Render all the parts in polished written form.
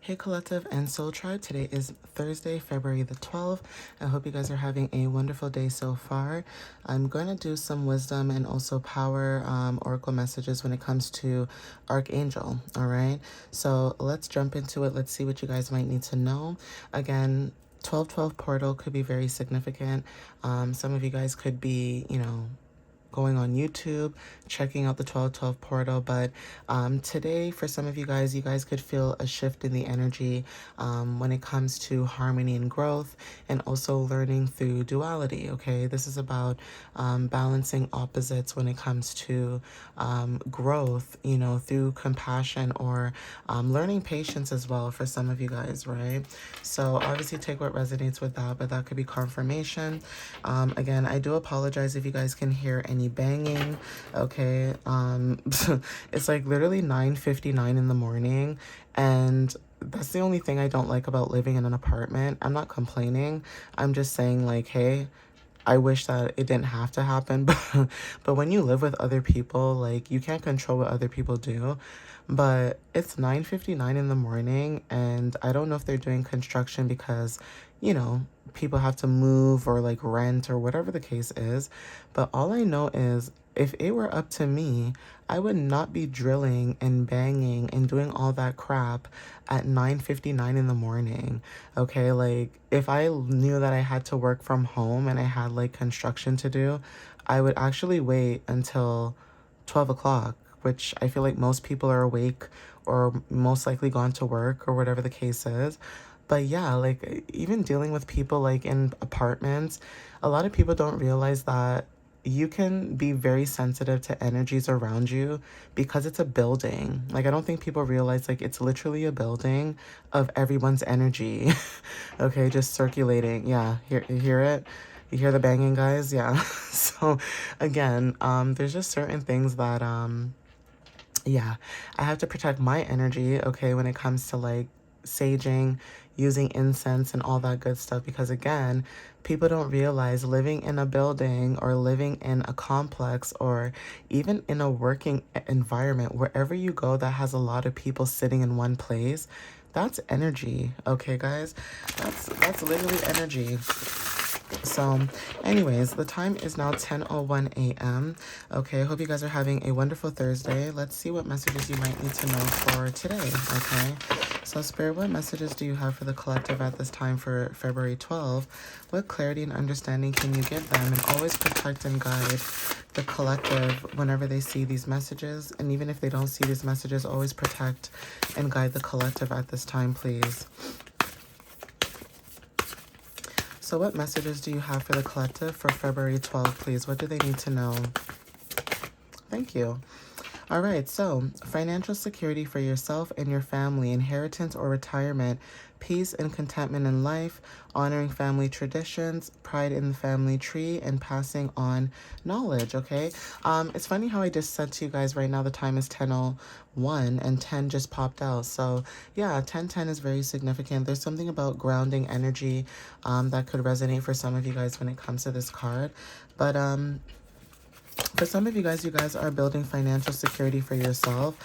Hey Collective and Soul Tribe, today is Thursday, February the 12th. I hope you guys are having a wonderful day so far. I'm going to do some wisdom and also power oracle messages when it comes to Archangel, all right? So let's jump into it. Let's see what you guys might need to know. Again, 1212 portal could be very significant. Some of you guys could be, going on YouTube, checking out the 1212 portal. But today, for some of you guys could feel a shift in the energy when it comes to harmony and growth, and also learning through duality. Okay, this is about balancing opposites when it comes to growth, through compassion or learning patience as well for some of you guys, right? So obviously take what resonates with that, but that could be confirmation. Again, I do apologize if you guys can hear any banging. Okay, it's like literally 9:59 in the morning, and that's the only thing I don't like about living in an apartment. I'm not complaining. I'm just saying, like, hey, I wish that it didn't have to happen, but when you live with other people, like, you can't control what other people do. But it's 9:59 in the morning, and I don't know if they're doing construction because, people have to move or like rent or whatever the case is. But all I know is if it were up to me, I would not be drilling and banging and doing all that crap at 9:59 in the morning. Okay, like if I knew that I had to work from home and I had like construction to do, I would actually wait until 12 o'clock, which I feel like most people are awake or most likely gone to work or whatever the case is. But yeah, like even dealing with people like in apartments, a lot of people don't realize that you can be very sensitive to energies around you because it's a building. Like I don't think people realize like it's literally a building of everyone's energy. Okay, just circulating. Yeah, you hear it? You hear the banging, guys? Yeah. So again, there's just certain things that yeah, I have to protect my energy, okay, when it comes to like saging, using incense and all that good stuff. Because again, people don't realize living in a building or living in a complex or even in a working environment, wherever you go that has a lot of people sitting in one place, that's energy, okay, guys? That's literally energy. So anyways, the time is now 10:01 a.m. Okay, I hope you guys are having a wonderful Thursday. Let's see what messages you might need to know for today, okay? So Spirit, what messages do you have for the collective at this time for February 12th? What clarity and understanding can you give them? And always protect and guide the collective whenever they see these messages. And even if they don't see these messages, always protect and guide the collective at this time, please. So what messages do you have for the collective for February 12th, please? What do they need to know? Thank you. All right, so financial security for yourself and your family, inheritance or retirement, peace and contentment in life, honoring family traditions, pride in the family tree, and passing on knowledge, okay? It's funny how I just said to you guys right now the time is 10:01 and 10 just popped out. So yeah, 10:10 is very significant. There's something about grounding energy that could resonate for some of you guys when it comes to this card. But for some of you guys are building financial security for yourself.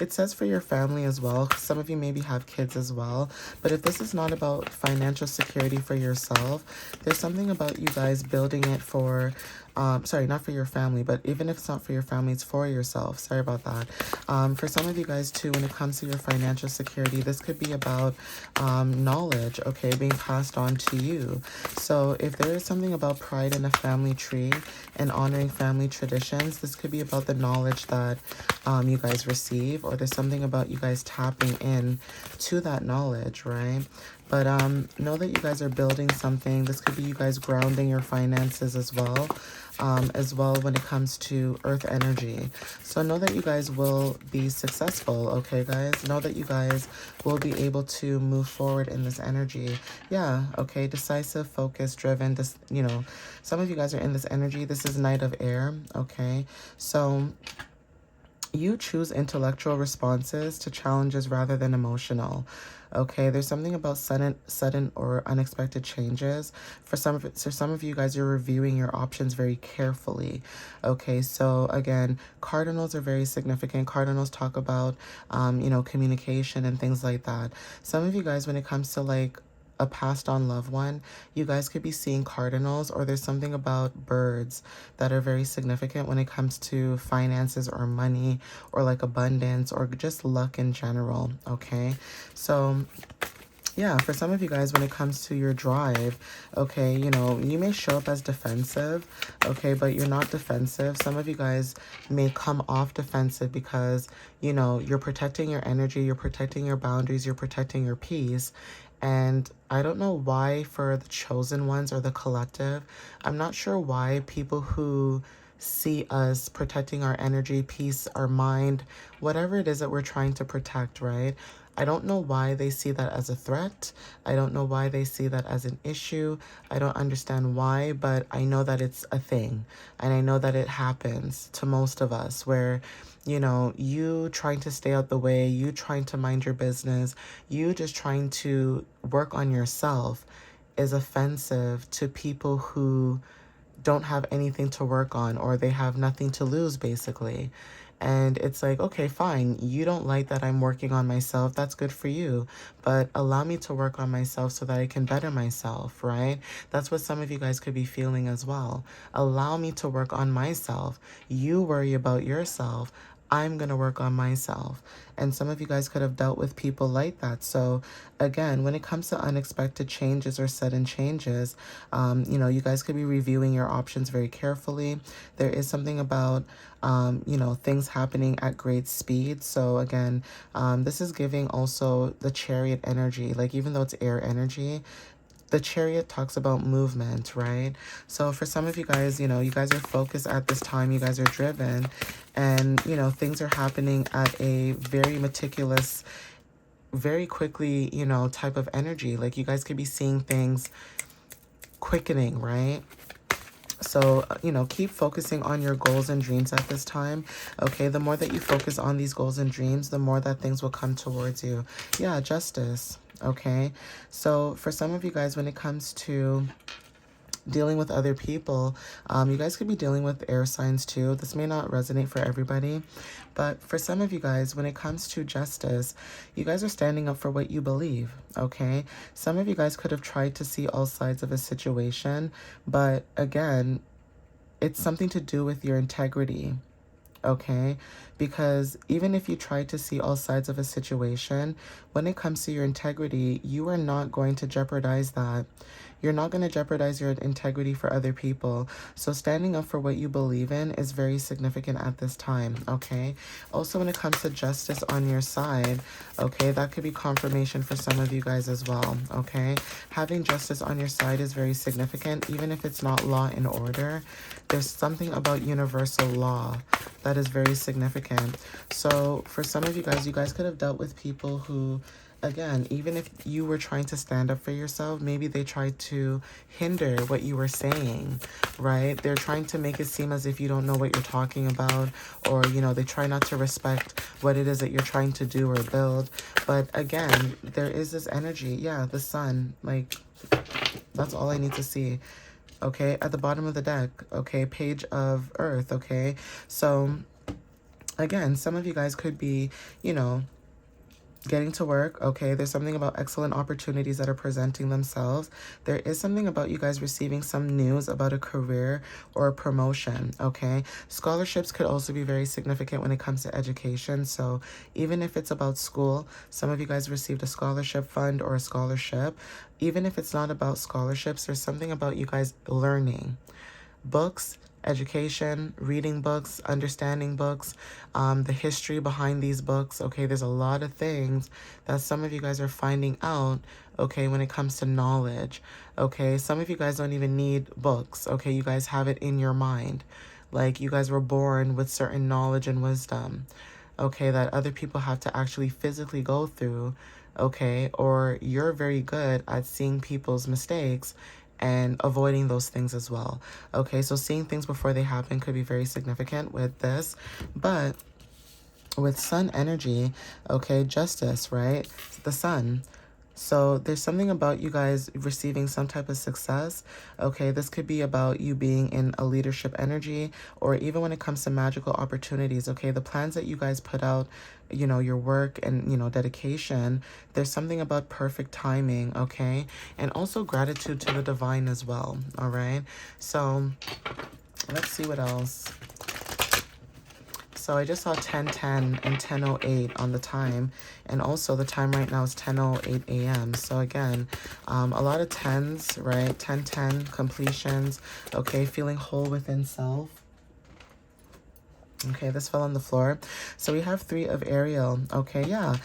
It says for your family as well. Some of you maybe have kids as well. But if this is not about financial security for yourself, there's something about you guys building it for, sorry, not for your family, but even if it's not for your family, it's for yourself. Sorry about that. For some of you guys too, when it comes to your financial security, this could be about knowledge, okay, being passed on to you. So if there is something about pride in a family tree and honoring family traditions, this could be about the knowledge that you guys receive, or there's something about you guys tapping in to that knowledge, right? But know that you guys are building something. This could be you guys grounding your finances as well when it comes to earth energy. So know that you guys will be successful, okay, guys? Know that you guys will be able to move forward in this energy. Yeah, okay, decisive, focused, driven. This, some of you guys are in this energy. This is Knight of Air, okay? So you choose intellectual responses to challenges rather than emotional. Okay, there's something about sudden or unexpected changes. For some of you guys, you're reviewing your options very carefully. Okay, so again, cardinals are very significant. Cardinals talk about, communication and things like that. Some of you guys, when it comes to like a passed on loved one, you guys could be seeing cardinals, or there's something about birds that are very significant when it comes to finances or money or like abundance or just luck in general. Okay, so yeah, for some of you guys, when it comes to your drive, okay, you may show up as defensive, okay, but you're not defensive. Some of you guys may come off defensive because, you're protecting your energy, you're protecting your boundaries, you're protecting your peace. And I don't know why for the chosen ones or the collective, I'm not sure why people who see us protecting our energy, peace, our mind, whatever it is that we're trying to protect, right? I don't know why they see that as a threat. I don't know why they see that as an issue. I don't understand why, but I know that it's a thing. And I know that it happens to most of us where, you trying to stay out the way, you trying to mind your business, you just trying to work on yourself is offensive to people who don't have anything to work on, or they have nothing to lose, basically. And it's like, okay, fine. You don't like that I'm working on myself. That's good for you. But allow me to work on myself so that I can better myself, right? That's what some of you guys could be feeling as well. Allow me to work on myself. You worry about yourself. I'm going to work on myself. And some of you guys could have dealt with people like that. So again, when it comes to unexpected changes or sudden changes, you guys could be reviewing your options very carefully. There is something about, things happening at great speed. So again, this is giving also the chariot energy, like even though it's air energy, the chariot talks about movement, right? So for some of you guys, you guys are focused at this time, you guys are driven, and, things are happening at a very meticulous, very quickly, type of energy. Like you guys could be seeing things quickening, right? So, keep focusing on your goals and dreams at this time. Okay, the more that you focus on these goals and dreams, the more that things will come towards you. Yeah, justice. Okay, so for some of you guys, when it comes to dealing with other people, you guys could be dealing with air signs too. This may not resonate for everybody, but for some of you guys, when it comes to justice, you guys are standing up for what you believe, okay? Some of you guys could have tried to see all sides of a situation, but again, it's something to do with your integrity, okay? Because even if you try to see all sides of a situation, when it comes to your integrity, you are not going to jeopardize that. You're not going to jeopardize your integrity for other people. So standing up for what you believe in is very significant at this time, okay? Also, when it comes to justice on your side, okay, that could be confirmation for some of you guys as well, okay? Having justice on your side is very significant, even if it's not law and order. There's something about universal law that is very significant. So for some of you guys could have dealt with people who, again, even if you were trying to stand up for yourself, maybe they tried to hinder what you were saying, right? They're trying to make it seem as if you don't know what you're talking about, or, they try not to respect what it is that you're trying to do or build. But again, there is this energy. Yeah, the sun, like, that's all I need to see. Okay, at the bottom of the deck, okay, page of earth, okay? So again, some of you guys could be, getting to work, okay? There's something about excellent opportunities that are presenting themselves. There is something about you guys receiving some news about a career or a promotion, okay? Scholarships could also be very significant when it comes to education. So even if it's about school, some of you guys received a scholarship fund or a scholarship. Even if it's not about scholarships, there's something about you guys learning. Books, education, reading books, understanding books, the history behind these books. Okay, there's a lot of things that some of you guys are finding out, okay, when it comes to knowledge. Okay, some of you guys don't even need books. Okay, you guys have it in your mind. Like you guys were born with certain knowledge and wisdom, okay, that other people have to actually physically go through, okay, or you're very good at seeing people's mistakes and avoiding those things as well. Okay, so seeing things before they happen could be very significant with this. But with sun energy, okay, justice, right? The sun. So there's something about you guys receiving some type of success. Okay, this could be about you being in a leadership energy, or even when it comes to magical opportunities. Okay, the plans that you guys put out, you know, your work and, you know, dedication, there's something about perfect timing. Okay, and also gratitude to the divine as well. All right, so let's see what else. So I just saw 10:10 and 10:08 on the time. And also the time right now is 10:08 a.m. So again, a lot of tens, right? 10:10 completions. Okay, feeling whole within self. Okay, this fell on the floor. So we have 3 of Ariel. Okay, yeah.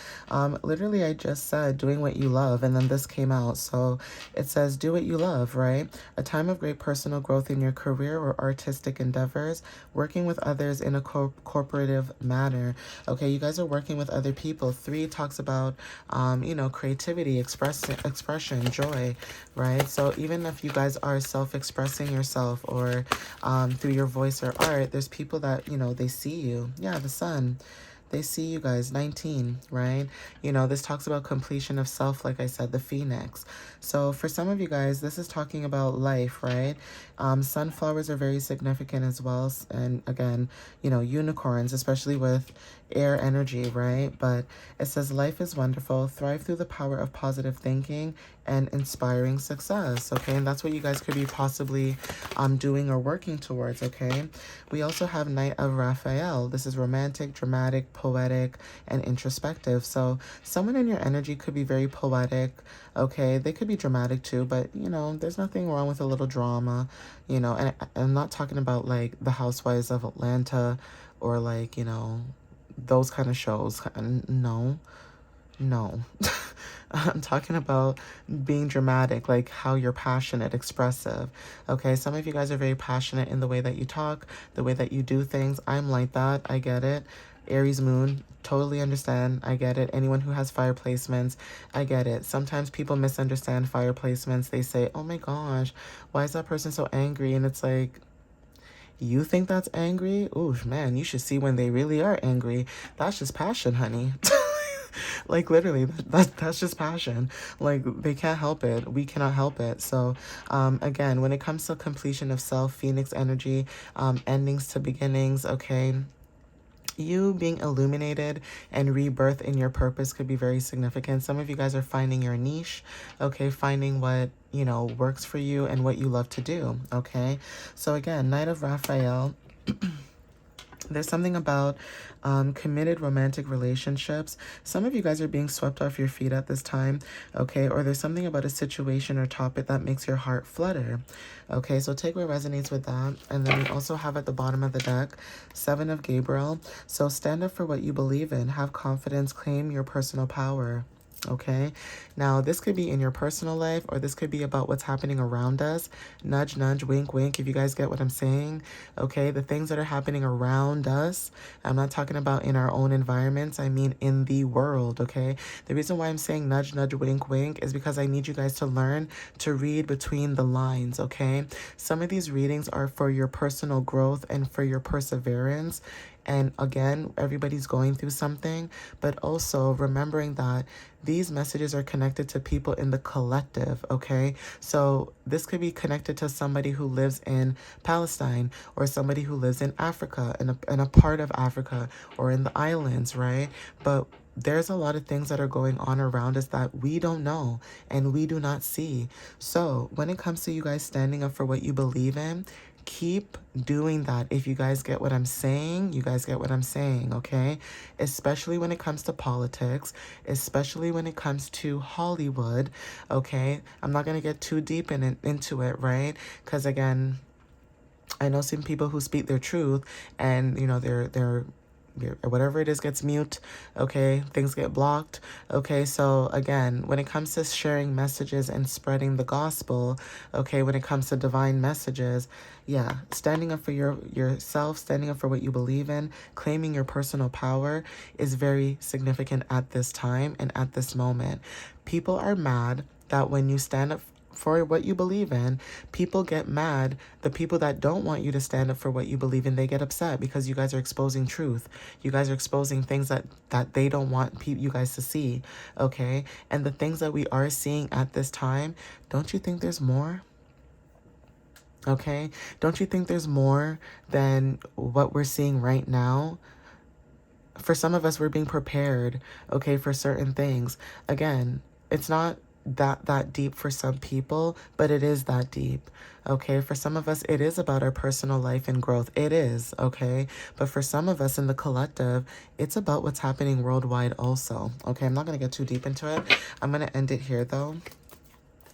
Literally, I just said doing what you love, and then this came out. So it says do what you love, right? A time of great personal growth in your career or artistic endeavors, working with others in a corporative manner. Okay, you guys are working with other people. 3 talks about, you know, creativity, expression, joy, right? So even if you guys are self-expressing yourself or through your voice or art, there's people that, you know, they see you. Yeah, the sun. They see you guys, 19, right? You know, this talks about completion of self, like I said, the phoenix. So for some of you guys, this is talking about life, right? Sunflowers are very significant as well. And again, you know, unicorns, especially with air energy, right? But it says life is wonderful, thrive through the power of positive thinking and inspiring success, okay? And that's what you guys could be possibly doing or working towards, okay? We also have Knight of Raphael. This is romantic, dramatic, poetic, and introspective. So someone in your energy could be very poetic, okay? They could be dramatic too, but, you know, there's nothing wrong with a little drama, you know? And I'm not talking about, like, the Housewives of Atlanta or, like, you know, those kind of shows. No. I'm talking about being dramatic, like how you're passionate, expressive. Okay, some of you guys are very passionate in the way that you talk, the way that you do things. I'm like that. I get it. Aries moon, totally understand. I get it. Anyone who has fire placements, I get it. Sometimes people misunderstand fire placements. They say, oh my gosh, why is that person so angry? And it's like, you think that's angry? Ooh, man, you should see when they really are angry. That's just passion, honey. Like literally, that's just passion. Like they can't help it. We cannot help it. So again, when it comes to completion of self, Phoenix energy, endings to beginnings, okay, you being illuminated and rebirth in your purpose could be very significant. Some of you guys are finding your niche, okay, finding what, you know, works for you and what you love to do, okay? So again, Knight of Raphael. There's something about committed romantic relationships. Some of you guys are being swept off your feet at this time, okay? Or there's something about a situation or topic that makes your heart flutter, okay? So take what resonates with that. And then we also have at the bottom of the deck, 7 of Gabriel. So stand up for what you believe in. Have confidence. Claim your personal power. Okay, now this could be in your personal life or this could be about what's happening around us. Nudge, nudge, wink, wink, if you guys get what I'm saying. Okay, the things that are happening around us. I'm not talking about in our own environments. I mean in the world, okay? The reason why I'm saying nudge, nudge, wink, wink is because I need you guys to learn to read between the lines, okay? Some of these readings are for your personal growth and for your perseverance. And again, everybody's going through something, but also remembering that these messages are connected to people in the collective, okay? So this could be connected to somebody who lives in Palestine or somebody who lives in Africa, in a part of Africa or in the islands, right? But there's a lot of things that are going on around us that we don't know and we do not see. So when it comes to you guys standing up for what you believe in, keep doing that. If you guys get what I'm saying, you guys get what I'm saying, okay? Especially when it comes to politics, especially when it comes to Hollywood, okay? I'm not going to get too deep into it, right? Because again, I know some people who speak their truth and, you know, they're whatever it is gets mute, okay, things get blocked, okay? So again, when it comes to sharing messages and spreading the gospel, okay, when it comes to divine messages, yeah, standing up for yourself, standing up for what you believe in, claiming your personal power is very significant at this time and at this moment. People are mad that when you stand up for what you believe in. People get mad. The people that don't want you to stand up for what you believe in, they get upset because you guys are exposing truth. You guys are exposing things that they don't want you guys to see, okay? And the things that we are seeing at this time, don't you think there's more? Okay? Don't you think there's more than what we're seeing right now? For some of us, we're being prepared, okay, for certain things. Again, it's not that deep for some people, but it is that deep. Okay, for some of us, it is about our personal life and growth. It is, okay? But for some of us in the collective, it's about what's happening worldwide also. Okay, I'm not going to get too deep into it. I'm going to end it here though.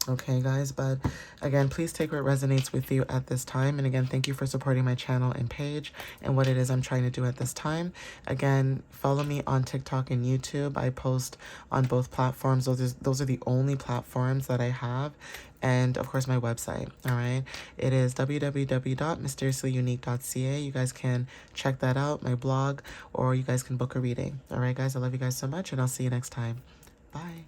Okay, guys, but again, please take what resonates with you at this time. And again, thank you for supporting my channel and page and what it is I'm trying to do at this time. Again, follow me on TikTok and YouTube. I post on both platforms. Those are the only platforms that I have. And of course, my website. All right. It is www.mysteriouslyunique.ca. You guys can check that out, my blog, or you guys can book a reading. All right, guys, I love you guys so much, and I'll see you next time. Bye.